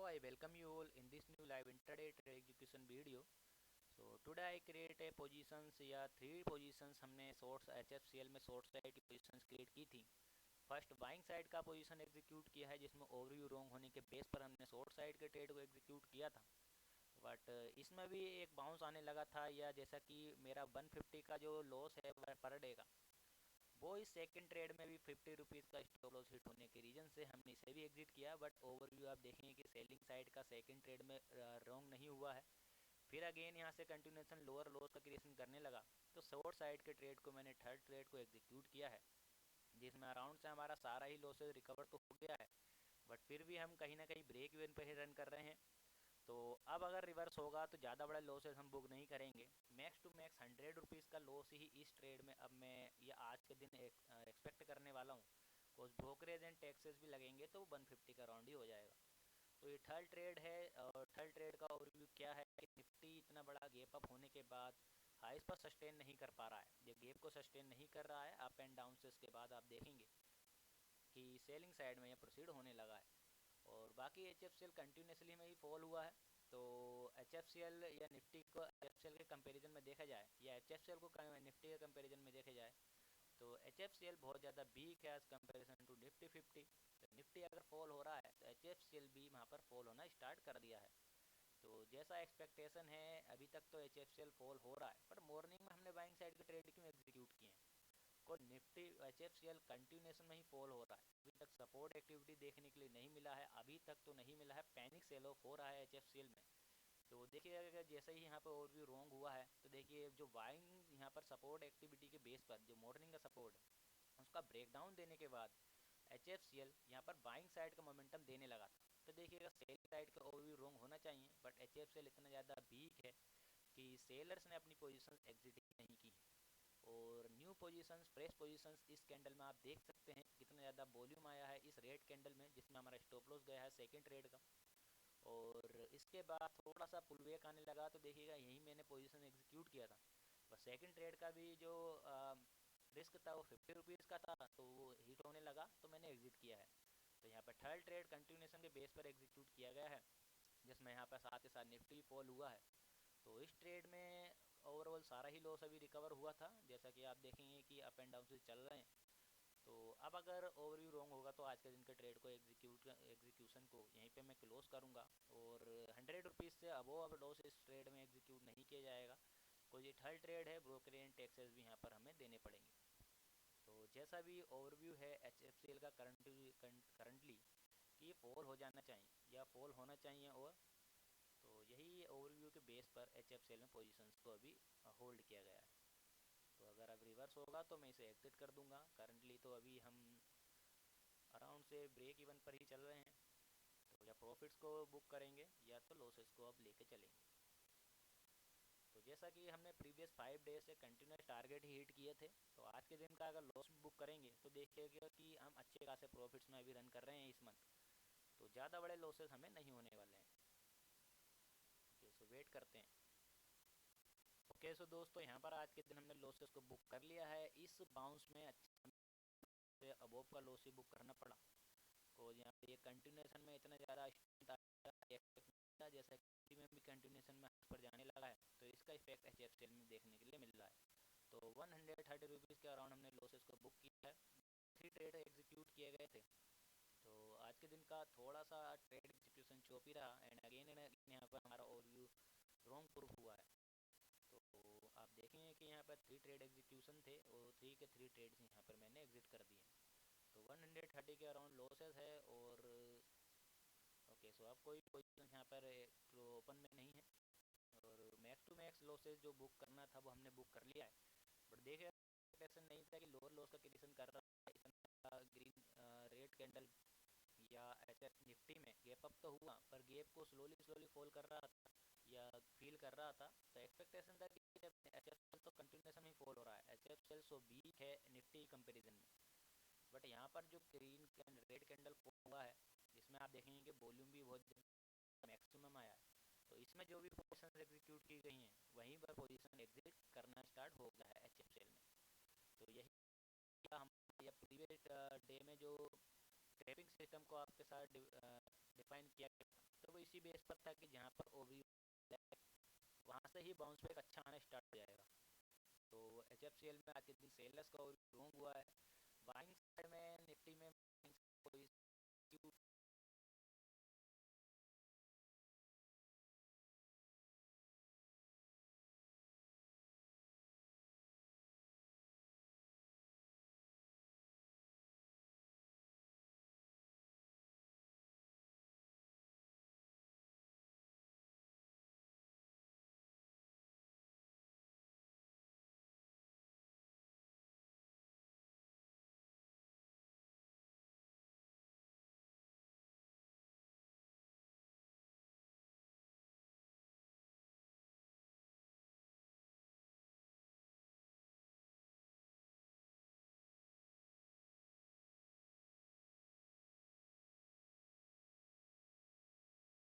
I welcome you all in this new live intraday trade execution video. So today I create a positions या three positions हमने shorts HFCL में short side की positions create की थी। First buying side का position execute किया है जिसमें ओवरव्यू रॉन्ग होने के बेस पर हमने शॉर्ट साइड के ट्रेड को एग्जीक्यूट किया था। बट इसमें भी एक बाउंस आने लगा था, या जैसा कि मेरा 150 का जो लॉस है पर डे का, वो इस सेकंड ट्रेड में भी 50 रुपीज़ का स्टॉप लॉस हिट होने के रीजन से हमने इसे भी एग्जिट किया। बट ओवरव्यू आप देखेंगे कि सेलिंग साइड का सेकंड ट्रेड में रॉन्ग नहीं हुआ है। फिर अगेन यहाँ से कंटिन्यूशन लोअर लॉस का क्रिएशन करने लगा, तो शॉर्ट साइड के ट्रेड को मैंने थर्ड ट्रेड को एग्जीक्यूट किया है, जिसमें अराउंड से हमारा सारा ही लॉसेज रिकवर तो हो गया है। बट फिर भी हम कहीं ना कहीं ब्रेक इवन पर ही रन कर रहे हैं। तो अब अगर रिवर्स होगा तो ज़्यादा बड़ा लॉसेज हम बुक नहीं करेंगे। मैक्स टू मैक्स 100 रुपीज़ का लॉस ही इस ट्रेड में अब मैं ये आज के दिन एक्सपेक्ट करने वाला हूँ। कोस ब्रोकरेज एंड टैक्सेस भी लगेंगे तो 150 का राउंड ही हो जाएगा। तो ये थर्ड ट्रेड है, और थर्ड ट्रेड का ओवरव्यू क्या है कि निफ्टी इतना बड़ा गैप अप होने के बाद हाइस पर सस्टेन नहीं कर पा रहा है। ये गैप को सस्टेन नहीं कर रहा है, अप एंड डाउन से इसके बाद आप देखेंगे कि सेलिंग साइड में ये प्रोसीड होने लगा है। और बाकी H F C L continuously में ही फॉल हुआ है। तो एच एफ सी एल या निफ्टी को एच एफ सी एल के कंपेरिजन में देखा जाए, या एच एफ सी एल को निफ्टी के कंपेरिजन में देखा जाए, तो एच एफ सी एल बहुत ज़्यादा वीक है एज कंपेरिजन टू निफ्टी 50। तो निफ्टी अगर फॉल हो रहा है तो एच एफ सी एल भी वहाँ पर फॉल होना स्टार्ट कर दिया है। तो जैसा एक्सपेक्टेशन है अभी तक तो H F C L fall हो रहा है, पर मॉर्निंग में हमने बाइंग साइड के ट्रेड क्यों एग्जीक्यूट किए हैं। को Nifty H F C L continuation में ही फॉल हो रहा है, अभी तक सपोर्ट एक्टिविटी देखने के लिए नहीं मिला है, अभी तक तो नहीं मिला है। पैनिक सेल ऑफ हो रहा है एच एफ सी एल में। तो देखिए अगर जैसे ही यहाँ पर ओवरव्यू रॉन्ग हुआ है, तो देखिए जो बाइंग यहाँ पर सपोर्ट एक्टिविटी के बेस पर जो मॉर्निंग का सपोर्ट है उसका ब्रेकडाउन देने के बाद एच एफ सी एल यहाँ पर बाइंग साइड का मोमेंटम देने लगा था। तो देखिएगा सेल साइड का ओवरव्यू रॉन्ग होना चाहिए, but H F C L इतना ज़्यादा वीक है कि सेलर्स ने अपनी पोजीशन एग्जिट नहीं की है। और न्यू पोजीशंस फ्रेश पोजीशंस इस कैंडल में आप देख सकते हैं कितना ज़्यादा वॉल्यूम आया है इस रेड कैंडल में, जिसमें हमारा स्टॉप लॉस गया है सेकंड ट्रेड का। और इसके बाद थोड़ा सा पुल बैक आने लगा, तो देखिएगा यही मैंने पोजीशन एग्जीक्यूट किया था। बस सेकंड ट्रेड का भी जो रिस्क था वो 50 रुपीज़ का था, तो वो हिट होने लगा तो मैंने एग्जिट किया है। तो यहाँ पर थर्ड ट्रेड कंटिन्यूशन के बेस पर एग्जीक्यूट किया गया है, जिसमें यहाँ पर साथ के साथ निफ्टी फॉल हुआ है। तो इस ट्रेड में ओवरऑल सारा ही लॉस अभी रिकवर हुआ था, जैसा कि आप देखेंगे कि अप एंड डाउन से चल रहे हैं। तो अब अगर ओवरव्यू रॉन्ग होगा तो आज के दिन के ट्रेड को एग्जीक्यूशन को यहीं पे मैं क्लोज करूँगा। और 100 रुपीज़ से अबो अब लॉस इस ट्रेड में एग्जीक्यूट नहीं किया जाएगा। कोई ये थर्ड ट्रेड है, ब्रोकरेज टैक्सेस भी यहाँ पर हमें देने पड़ेंगे। तो जैसा भी ओवरव्यू है एच एफ सी एल का करंटली कि ये फॉल हो जाना चाहिए या फॉल होना चाहिए, और तो यही ओवरव्यू के बेस पर एच एफ सी एल में पोजिशंस को अभी होल्ड किया गया है। तो अगर अब रिवर्स होगा तो मैं इसे एग्जिट कर दूंगा। करंटली तो अभी हम अराउंड से ब्रेक इवन पर ही चल रहे हैं, तो या प्रॉफिट्स को बुक करेंगे या तो लॉसेस को अब लेके चलेंगे। तो जैसा कि हमने प्रीवियस 5 डेज से कंटिन्यूस टारगेट ही हिट किए थे, तो आज के दिन का अगर लॉस बुक करेंगे तो देखिएगा कि हम अच्छे खासे प्रॉफिट्स में अभी रन कर रहे हैं इस मंथ। तो ज़्यादा बड़े लॉसेस हमें नहीं होने वाले हैं। ओके, सो वेट करते हैं। ओके सो दोस्तों, यहाँ पर आज के दिन हमने लॉसेस को बुक कर लिया है। इस बाउंस में अच्छे अबोव का लॉस ही बुक करना पड़ा। तो यहाँ पे ये कंटिन्यूशन में इतना ज़्यादा जैसा कि में भी कंटिन्यूशन में पर जाने लगा है, तो इसका effect H F C L में देखने के लिए मिल रहा है। तो 130 रुपीज़ के अराउंड हमने लॉसेस को बुक किया है। 3 ट्रेड एग्जीक्यूट किए गए थे। तो आज के दिन का थोड़ा सा ट्रेड एग्जीक्यूशन चौपी रहा, एंड अगेन एंड अगेन यहाँ पर हमारा ओवरव्यू रॉन्ग प्रूफ हुआ है। तो आप देखेंगे कि यहाँ पर 3 ट्रेड एग्जीक्यूशन थे और 3 के 3 ट्रेड्स यहाँ पर मैंने एग्जिट कर दिए। तो 130 के अराउंड लॉसेस है। और ओके, सो अब कोई पोजीशन यहाँ पर ओपन में नहीं है, और मैक्स टू मैक्स लॉसेस जो बुक करना था वो हमने बुक कर लिया है। बट देखे एक्सपेक्टेशन नहीं था कि लोअर लॉस का क्रिएशन कर रहा है इतना ग्रीन रेड कैंडल, या ऐसे निफ्टी में गैप अप तो हुआ पर गैप को स्लोली स्लोली फॉल कर रहा था या फील कर रहा था। तो एक्सपेक्टेशन था कि एच एफ एल तो कंटिन्यूशन में फॉल हो रहा है, H F L so weak है निफ्टी कंपेरिजन में। बट यहाँ पर जो ग्रीन रेड कैंडल फॉल हुआ है, इसमें आप देखेंगे कि वॉल्यूम भी बहुत मैक्सिमम आया है। तो इसमें जो भी पोजीशन एग्जीक्यूट की गई हैं वहीं पर पोजीशन एग्जिट करना स्टार्ट हो गया है एच एफ एल में। तो यही हम या प्रीवियस डे में जो ट्रैपिंग सिस्टम को आपके साथ डिफाइन किया गया, तो वो इसी बेस पर था कि जहाँ पर ओवरी वहाँ से ही बाउंस बैक अच्छा आना स्टार्ट हो जाएगा। तो एच एफ सी एल में आके दिन सेलर्स का ओवरव्यू रॉन्ग हुआ है,